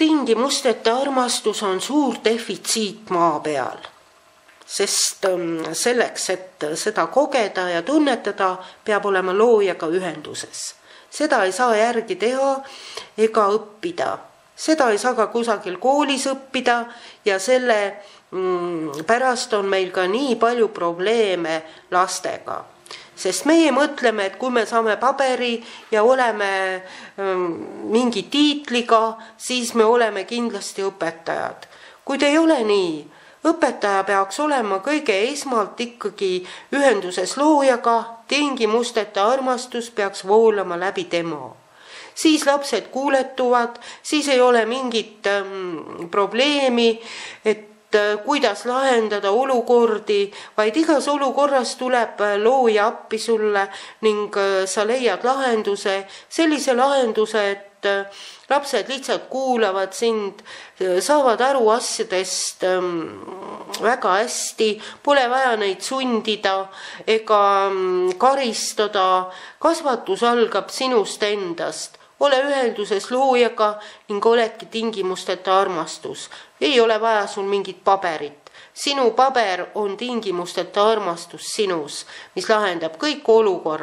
Tingimusteta armastus on suur defitsiit maa peal, sest selleks, et seda kogeda ja tunnetada, peab olema loojaga ühenduses. Seda ei saa järgi teha ega õppida. Seda ei saa ka kusagil koolis õppida ja selle pärast on meil ka nii palju probleeme lastega. Sest meie mõtleme, et kui me saame paberi ja oleme mingi tiitliga, siis me oleme kindlasti õpetajad. Kuid ei ole nii. Õpetaja peaks olema kõige esmalt ikkagi ühenduses loojaga, tingimusteta armastus peaks voolama läbi tema. Siis lapsed kuuletuvad, siis ei ole mingit probleemi, et kuidas lahendada olukordi, vaid igas olukorras tuleb looja appi sulle ning sa leiad lahenduse, sellise lahenduse, et lapsed lihtsalt kuulavad sind, saavad aru asjadest väga hästi, pole vaja neid sundida ega karistada, kasvatus algab sinust endast. Ole ühenduses loojaga ning oledki tingimusteta armastus. Ei ole vaja sul mingit paberit. Sinu paber on tingimusteta armastus sinus, mis lahendab kõik olukorrad.